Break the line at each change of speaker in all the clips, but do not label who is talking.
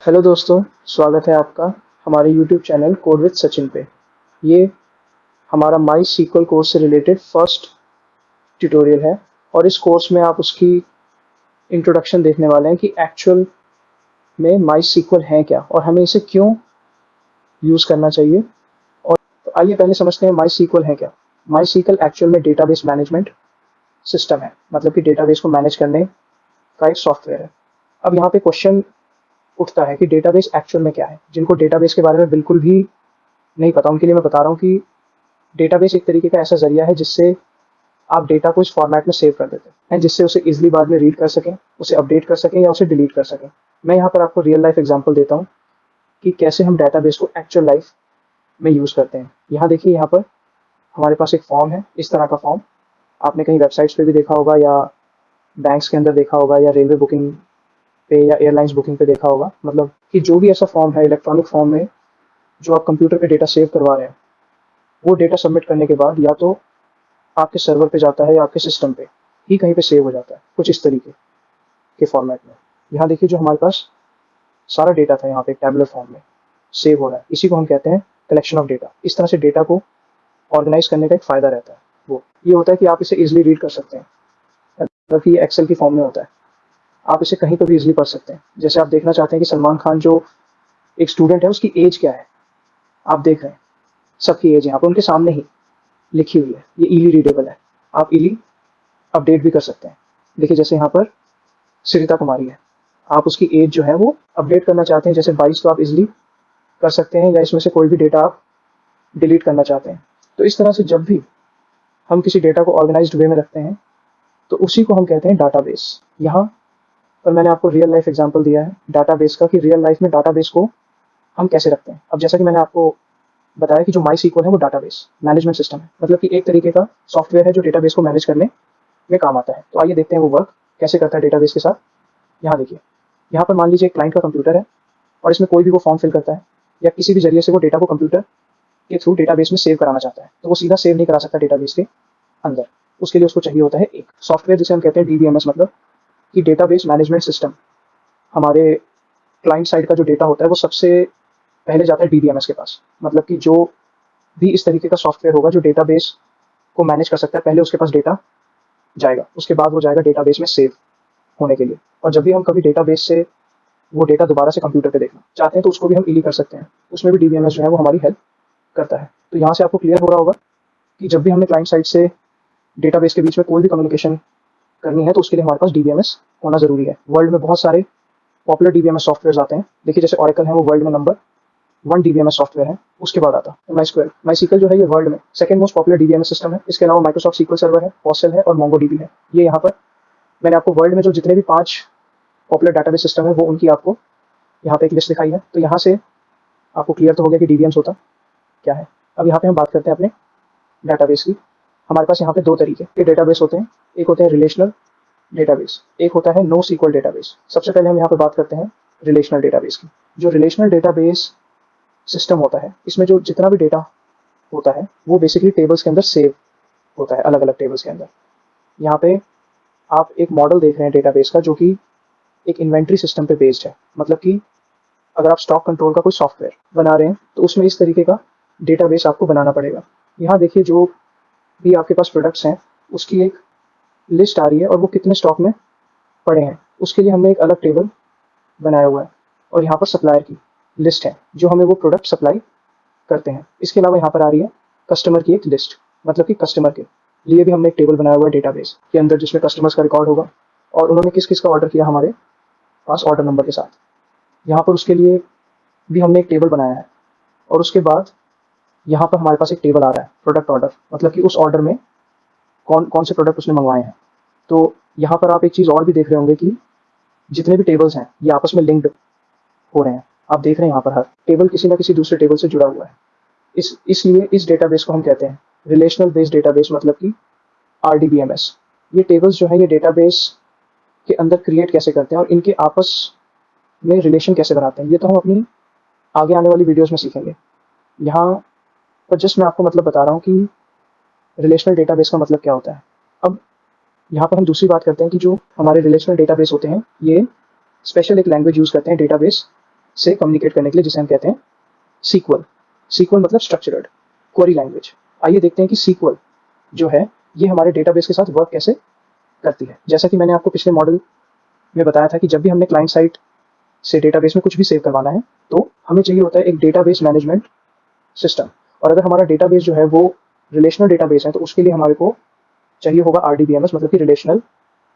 Hello दोस्तों, स्वागत है आपका हमारे YouTube channel code with Sachin पे। ये हमारा माई सीक्वल कोर्स से रिलेटेड फर्स्ट ट्यूटोरियल है और इस कोर्स में आप उसकी इंट्रोडक्शन देखने वाले हैं कि एक्चुअल में माई सीक्वल है क्या और हमें इसे क्यों यूज़ करना चाहिए। और तो आइए पहले समझते हैं माई सीक्वल है क्या। माई सीक्वल एक्चुअल में डेटाबेस मैनेजमेंट सिस्टम है, मतलब कि डेटाबेस को मैनेज करने का एक सॉफ्टवेयर है। अब यहाँ पे क्वेश्चन उठता है कि डेटाबेस एक्चुअल में क्या है। जिनको डेटाबेस के बारे में बिल्कुल भी नहीं पता उनके लिए मैं बता रहा हूँ कि डेटाबेस एक तरीके का ऐसा जरिया है जिससे आप डेटा को इस फॉर्मेट में सेव कर देते हैं, जिससे उसे इजीली बाद में रीड कर सकें, उसे अपडेट कर सकें या उसे डिलीट कर सकें। मैं यहाँ पर आपको रियल लाइफ एग्जांपल देता हूँ कि कैसे हम डेटाबेस को एक्चुअल लाइफ में यूज़ करते हैं। यहाँ देखिए, यहाँ पर हमारे पास एक फॉर्म है, इस तरह का फॉर्म आपने कहीं वेबसाइट्स पे भी देखा होगा या बैंक्स के अंदर देखा होगा या रेलवे बुकिंग पे या एयरलाइंस बुकिंग पे देखा होगा। मतलब कि जो भी ऐसा फॉर्म है इलेक्ट्रॉनिक फॉर्म में जो आप कंप्यूटर पे डेटा सेव करवा रहे हैं, वो डेटा सबमिट करने के बाद या तो आपके सर्वर पे जाता है या आपके सिस्टम पे ही कहीं पे सेव हो जाता है, कुछ इस तरीके के फॉर्मेट में। यहाँ देखिए, जो हमारे पास सारा डेटा था यहाँ पे टैबुलर फॉर्म में सेव हो रहा है, इसी को हम कहते हैं कलेक्शन ऑफ डेटा। इस तरह से डेटा को ऑर्गेनाइज करने का एक फ़ायदा रहता है, वो ये होता है कि आप इसे इजिली रीड कर सकते हैं। मतलब कि ये एक्सेल की फॉर्म में होता है, आप इसे कहीं पर भी इजिली पढ़ सकते हैं। जैसे आप देखना चाहते हैं कि सलमान खान जो एक स्टूडेंट है उसकी एज क्या है, आप देख रहे हैं सबकी एज यहाँ पर उनके सामने ही लिखी हुई है, ये इली रीडेबल है, आप इली अपडेट भी कर सकते हैं। देखिए, जैसे यहाँ पर सरिता कुमारी है, आप उसकी एज जो है वो अपडेट करना चाहते हैं, जैसे 22, तो आप इजीली कर सकते हैं, या इसमें से कोई भी डेटा आप डिलीट करना चाहते हैं। तो इस तरह से जब भी हम किसी डेटा को ऑर्गेनाइज्ड वे में रखते हैं तो उसी को हम कहते हैं डाटाबेस। यहाँ पर मैंने आपको रियल लाइफ एग्जांपल दिया है डाटाबेस का, कि रियल लाइफ में डाटाबेस को हम कैसे रखते हैं। अब जैसा कि मैंने आपको बताया कि जो माई सीक्वल है वो डाटाबेस मैनेजमेंट सिस्टम है, मतलब कि एक तरीके का सॉफ्टवेयर है जो डेटाबेस को मैनेज करने में काम आता है। तो आइए देखते हैं वो वर्क कैसे करता है डेटाबेस के साथ। यहाँ देखिए, यहाँ पर मान लीजिए एक क्लाइंट का कंप्यूटर है और इसमें कोई भी वो फॉर्म फिल करता है या किसी भी जरिए से वो डेटा को कंप्यूटर के थ्रू डेटाबेस में सेव कराना चाहता है, तो वो सीधा सेव नहीं करा सकता डेटाबेस के अंदर। उसके लिए उसको चाहिए होता है एक सॉफ्टवेयर जिसे हम कहते हैं डीबीएमएस, मतलब कि डेटाबेस मैनेजमेंट सिस्टम। हमारे क्लाइंट साइड का जो डेटा होता है वो सबसे पहले जाता है डीबीएमएस के पास। मतलब कि जो भी इस तरीके का सॉफ्टवेयर होगा जो डेटाबेस को मैनेज कर सकता है, पहले उसके पास डेटा जाएगा, उसके बाद वो जाएगा डेटाबेस में सेव होने के लिए। और जब भी हम कभी डेटाबेस से वो डेटा दोबारा से कंप्यूटर पे देखना चाहते हैं तो उसको भी हम इली कर सकते हैं, उसमें भी डीबीएमएस जो है वो हमारी हेल्प करता है। तो यहाँ से आपको क्लियर हो रहा होगा कि जब भी हमने क्लाइंट साइड से डेटाबेस के बीच में कोई भी कम्युनिकेशन करनी है तो उसके लिए हमारे पास डीबीएमएस होना ज़रूरी है। वर्ल्ड में बहुत सारे पॉपुलर डीबीएमएस सॉफ्टवेयर आते हैं। देखिए, जैसे ऑरेकल है, वो वर्ल्ड में नंबर 1 डीबीएमएस सॉफ्टवेयर है। उसके बाद आता है माई माई सीक्वल जो है ये वर्ल्ड में second most popular DBMS system है। इसके अलावा माइक्रोसॉफ्ट सीक्वल सर्वर है, पॉसेल है और मोंगोडीबी है। ये यहाँ पर मैंने आपको वर्ल्ड में जो जितने भी 5 पॉपुलर डाटाबेस सिस्टम है वो उनकी आपको यहाँ पे एक लिस्ट दिखाई है। तो यहाँ से आपको क्लियर तो हो गया कि डीबीएम्स होता क्या है। अब यहाँ पे हम बात करते हैं अपने डाटाबेस की। हमारे पास यहाँ पे 2 तरीके के डेटाबेस होते हैं, एक होते हैं रिलेशनल डेटाबेस, एक होता है नो सीक्वल डेटाबेस। सबसे पहले हम यहाँ पे बात करते हैं रिलेशनल डेटाबेस की। जो रिलेशनल डेटाबेस सिस्टम होता है, इसमें जो जितना भी डेटा होता है वो बेसिकली टेबल्स के अंदर सेव होता है, अलग अलग टेबल्स के अंदर। यहाँ पे आप एक मॉडल देख रहे हैं डेटाबेस का जो कि एक इन्वेंट्री सिस्टम पे बेस्ड है। मतलब कि अगर आप स्टॉक कंट्रोल का कोई सॉफ्टवेयर बना रहे हैं तो उसमें इस तरीके का डेटाबेस आपको बनाना पड़ेगा। यहाँ देखिए, जो भी आपके पास प्रोडक्ट्स हैं उसकी एक लिस्ट आ रही है और वो कितने स्टॉक में पड़े हैं उसके लिए हमने एक अलग टेबल बनाया हुआ है। और यहाँ पर सप्लायर की लिस्ट है जो हमें वो प्रोडक्ट सप्लाई करते हैं। इसके अलावा यहाँ पर आ रही है कस्टमर की एक लिस्ट, मतलब कि कस्टमर के लिए भी हमने एक टेबल बनाया हुआ है डेटाबेस के अंदर जिसमें कस्टमर्स का रिकॉर्ड होगा और उन्होंने किस किस का ऑर्डर किया हमारे पास ऑर्डर नंबर के साथ। यहाँ पर उसके लिए भी हमने एक टेबल बनाया है। और उसके बाद यहाँ पर हमारे पास एक टेबल आ रहा है प्रोडक्ट ऑर्डर, मतलब कि उस ऑर्डर में कौन कौन से प्रोडक्ट उसने मंगवाए हैं। तो यहाँ पर आप एक चीज़ और भी देख रहे होंगे कि जितने भी टेबल्स हैं ये आपस में लिंक्ड हो रहे हैं। आप देख रहे हैं यहाँ पर हर टेबल किसी ना किसी दूसरे टेबल से जुड़ा हुआ है। इसलिए इस डेटाबेस को हम कहते हैं रिलेशनल बेस्ड डेटाबेस, मतलब कि आरडीबीएमएस। ये टेबल्स जो है ये डेटाबेस के अंदर क्रिएट कैसे करते हैं और इनके आपस में रिलेशन कैसे बनाते हैं, ये तो हम अपनी आगे आने वाली वीडियोस में सीखेंगे। यहाँ पर जस्ट मैं आपको मतलब बता रहा हूँ कि रिलेशनल डेटाबेस का मतलब क्या होता है। अब यहाँ पर हम दूसरी बात करते हैं कि जो हमारे रिलेशनल डेटाबेस होते हैं ये स्पेशल एक लैंग्वेज यूज़ करते हैं डेटाबेस से कम्युनिकेट करने के लिए, जिसे हम कहते हैं सीक्वल। सीक्वल मतलब स्ट्रक्चर्ड क्वेरी लैंग्वेज। आइए देखते हैं कि सीक्वल जो है ये हमारे डेटाबेस के साथ वर्क कैसे करती है। जैसा कि मैंने आपको पिछले मॉडल में बताया था कि जब भी हमने क्लाइंट साइड से डेटाबेस में कुछ भी सेव करवाना है तो हमें चाहिए होता है एक डेटाबेस मैनेजमेंट सिस्टम। और अगर हमारा डेटाबेस जो है वो रिलेशनल डेटाबेस है तो उसके लिए हमारे को चाहिए होगा RDBMS, मतलब कि रिलेशनल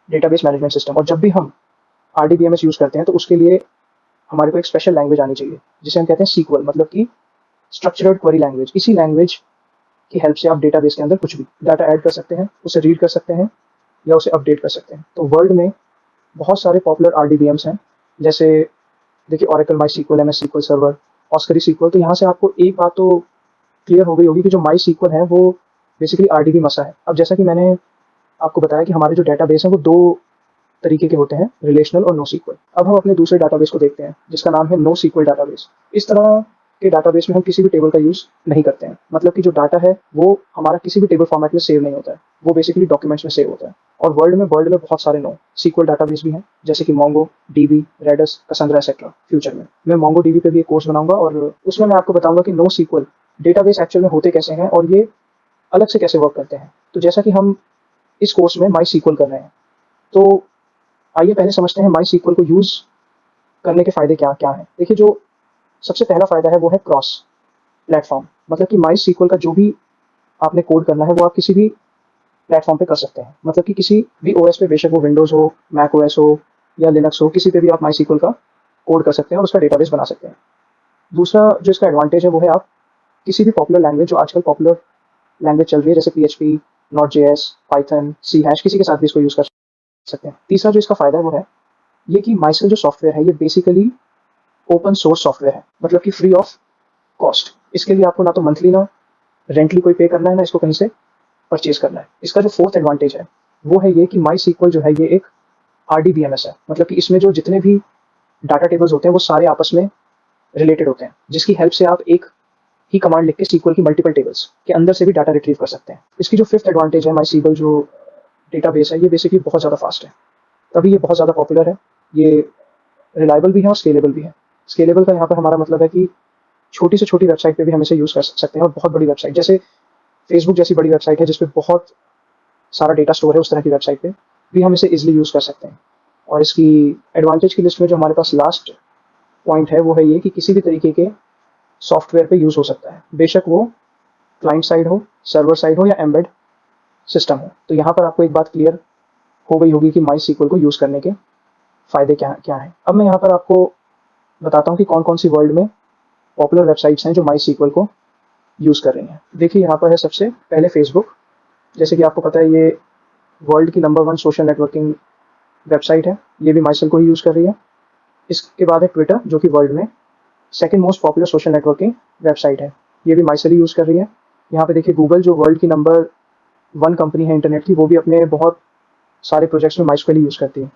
डेटाबेस मैनेजमेंट सिस्टम। और जब भी हम RDBMS यूज़ करते हैं तो उसके लिए हमारे को एक स्पेशल लैंग्वेज आनी चाहिए जिसे हम कहते हैं सीक्वल, मतलब कि स्ट्रक्चर्ड क्वेरी लैंग्वेज। इसी लैंग्वेज की हेल्प से आप डेटाबेस के अंदर कुछ भी डाटा ऐड कर सकते हैं, उसे रीड कर सकते हैं या उसे अपडेट कर सकते हैं। तो वर्ल्ड में बहुत सारे पॉपुलर RDBMs हैं, जैसे देखिए Oracle MySQL, MS SQL server, ऑस्करी SQL। तो यहाँ से आपको एक बात तो क्लियर हो गई होगी कि जो MySQL है वो बेसिकली RDB मसा है। अब जैसा कि मैंने आपको बताया कि हमारे जो डेटाबेस हैं वो दो तरीके के होते हैं, रिलेशनल और नो सीक्वल। अब हम अपने दूसरे डाटाबेस को देखते हैं जिसका नाम है नो सीक्वल डाटाबेस। इस तरह के डाटाबेस में हम किसी भी टेबल का यूज़ नहीं करते हैं, मतलब कि जो डाटा है वो हमारा किसी भी टेबल फॉर्मेट में सेव नहीं होता है, वो बेसिकली डॉक्यूमेंट्स में सेव होता है। और वर्ल्ड में बहुत सारे नो सीक्वल डाटाबेस भी हैं, जैसे कि Mongo DB, Redis, Cassandra etcetera. Future में मैं मोंगो डीबी पे भी एक कोर्स बनाऊंगा और उसमें मैं आपको बताऊंगा कि नो सीक्वल डेटाबेस एक्चुअल में होते कैसे हैं और ये अलग से कैसे वर्क करते हैं। तो जैसा कि हम इस कोर्स में माई सीक्वल कर रहे हैं, तो आइए पहले समझते हैं माई सीक्वल को यूज़ करने के फ़ायदे क्या क्या हैं। देखिए, जो सबसे पहला फ़ायदा है वो है क्रॉस प्लेटफॉर्म, मतलब कि माई सीक्वल का जो भी आपने कोड करना है वो आप किसी भी प्लेटफॉर्म पे कर सकते हैं। मतलब कि किसी भी OS पे, बेशक वो विंडोज़ हो, मैक OS हो या लिनक्स हो, किसी पे भी आप माई सीक्वल का कोड कर सकते हैं और उसका डेटाबेस बना सकते हैं। दूसरा जो इसका एडवांटेज है वो है आप किसी भी पॉपुलर लैंग्वेज, जो आजकल पॉपुलर लैंग्वेज चल रही है, जैसे PHP, Node.js, Python, C hash, किसी के साथ भी इसको यूज़ कर सकते हैं। तीसरा जो इसका फ़ायदा है वो है ये कि माइस्क्ल जो सॉफ्टवेयर है ये बेसिकली ओपन सोर्स सॉफ्टवेयर है, मतलब कि फ्री ऑफ कॉस्ट। इसके लिए आपको ना तो मंथली ना रेंटली कोई पे करना है, ना इसको कहीं से परचेज करना है। इसका जो फोर्थ एडवांटेज है वो है ये कि माई सीक्वल जो है ये एक RDBMS है, मतलब कि इसमें जो जितने भी डाटा टेबल्स होते हैं वो सारे आपस में रिलेटेड होते हैं, जिसकी हेल्प से आप एक ही कमांड लिख के सीक्वल की मल्टीपल टेबल्स के अंदर से भी डाटा रिट्रीव कर सकते हैं। इसकी जो फिफ्थ एडवांटेज है, माई सीक्वल जो डेटाबेस है ये बेसिकली बहुत ज़्यादा फास्ट है, तभी ये बहुत ज़्यादा पॉपुलर है। ये रिलायबल भी है और स्केलेबल भी है। स्केलेबल का यहाँ पर हमारा मतलब है कि छोटी से छोटी वेबसाइट पे भी हम इसे यूज़ कर सकते हैं, और बहुत बड़ी वेबसाइट जैसे फेसबुक जैसी बड़ी वेबसाइट है जिसपे बहुत सारा डेटा स्टोर है, उस तरह की वेबसाइट पे भी हम इसे इजीली यूज़ कर सकते हैं। और इसकी एडवांटेज की लिस्ट में जो हमारे पास लास्ट पॉइंट है वो है ये कि किसी भी तरीके के सॉफ्टवेयर पे यूज़ हो सकता है, बेशक वो क्लाइंट साइड हो, सर्वर साइड हो या एम्बेड सिस्टम हो। तो यहाँ पर आपको एक बात क्लियर हो गई होगी कि माई सीक्वल को यूज़ करने के फ़ायदे क्या क्या हैं। अब मैं यहाँ पर आपको बताता हूँ कि कौन कौन सी वर्ल्ड में पॉपुलर वेबसाइट्स हैं जो माई सीक्वल को यूज़ कर रही हैं। देखिए, यहाँ पर है सबसे पहले फेसबुक। जैसे कि आपको पता है ये वर्ल्ड की नंबर 1 सोशल नेटवर्किंग वेबसाइट है, ये भी माई सीक्वल को ही यूज़ कर रही है। इसके बाद है ट्विटर, जो कि वर्ल्ड में second most popular social networking website है, ये भी माई सीक्वल यूज़ कर रही है। यहाँ पे देखिए गूगल, जो वर्ल्ड की नंबर 1 कंपनी है इंटरनेट की, वो भी अपने बहुत सारे प्रोजेक्ट्स में माई सीक्वल यूज़ करती है।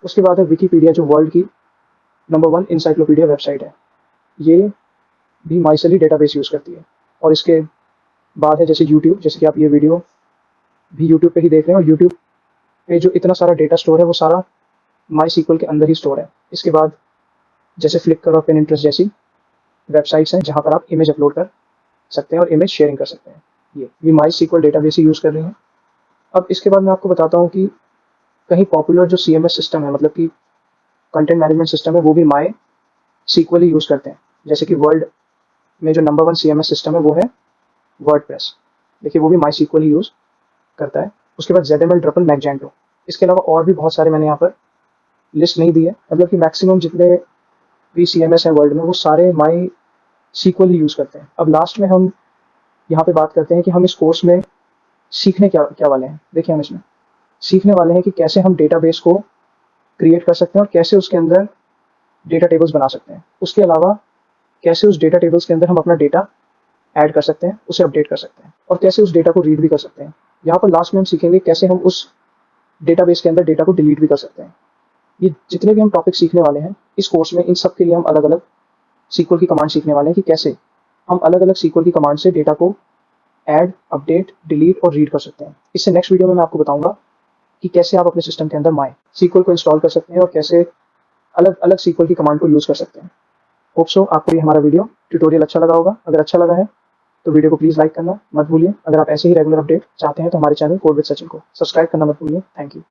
उसके बाद है विकीपीडिया, जो वर्ल्ड की नंबर 1 इंसाइक्लोपीडिया वेबसाइट है, ये भी माई सीक्वल डेटाबेस यूज़ करती है। और इसके बाद है जैसे यूट्यूब, जैसे कि आप ये वीडियो भी यूट्यूब पे ही देख रहे हैं, और यूट्यूब पे जो इतना सारा डेटा स्टोर है वो सारा माई सीक्वल के अंदर ही स्टोर है। इसके बाद जैसे फ्लिकर और पिनिंटरेस्ट जैसी वेबसाइट्स हैं जहाँ पर आप इमेज अपलोड कर सकते हैं और इमेज शेयरिंग कर सकते हैं, ये भी माई सीक्वल डेटाबेस ही यूज़ कर रही हैं। अब इसके बाद मैं आपको बताता हूँ कि कहीं पॉपुलर जो CMS सिस्टम है, मतलब कि कंटेंट मैनेजमेंट सिस्टम है, वो भी माई सीक्वल ही यूज़ करते हैं। जैसे कि वर्ल्ड में जो नंबर 1 CMS सिस्टम है वो है वर्डप्रेस, देखिए वो भी माई सीक्वल ही यूज़ करता है। उसके बाद ZML, ड्रपल, मैकजेंटो। इसके अलावा और भी बहुत सारे मैंने यहाँ पर लिस्ट नहीं दी है, मतलब कि मैक्सिमम जितने भी CMS हैं वर्ल्ड में वो सारे माई सीक्वल ही यूज़ करते हैं। अब लास्ट में हम यहाँ पे बात करते हैं कि हम इस कोर्स में सीखने क्या क्या वाले हैं। देखिए, हम इसमें सीखने वाले हैं कि कैसे हम डेटाबेस को क्रिएट कर सकते हैं और कैसे उसके अंदर डेटा टेबल्स बना सकते हैं। उसके अलावा कैसे उस डेटा टेबल्स के अंदर हम अपना डेटा ऐड कर सकते हैं, उसे अपडेट कर सकते हैं, और कैसे उस डेटा को रीड भी कर सकते हैं। यहाँ पर लास्ट में हम सीखेंगे कैसे हम उस डेटाबेस के अंदर डेटा को डिलीट भी कर सकते हैं। ये जितने भी हम टॉपिक सीखने वाले हैं इस कोर्स में, इन सब के लिए हम अलग अलग सीक्वल की कमांड सीखने वाले हैं कि कैसे हम अलग अलग सीक्वल की कमांड से डेटा को ऐड, अपडेट, डिलीट और रीड कर सकते हैं। इससे नेक्स्ट वीडियो में मैं आपको बताऊंगा कि कैसे आप अपने सिस्टम के अंदर माई सीक्वल को इंस्टॉल कर सकते हैं और कैसे अलग अलग सीक्वल की कमांड को यूज़ कर सकते हैं। होप सो आपको ये हमारा वीडियो ट्यूटोरियल अच्छा लगा होगा। अगर अच्छा लगा है तो वीडियो को प्लीज़ लाइक करना मत भूलिए। अगर आप ऐसे ही रेगुलर अपडेट चाहते हैं तो हमारे चैनल कोड विद सचिन को सब्सक्राइब करना मत भूलिए। Thank you.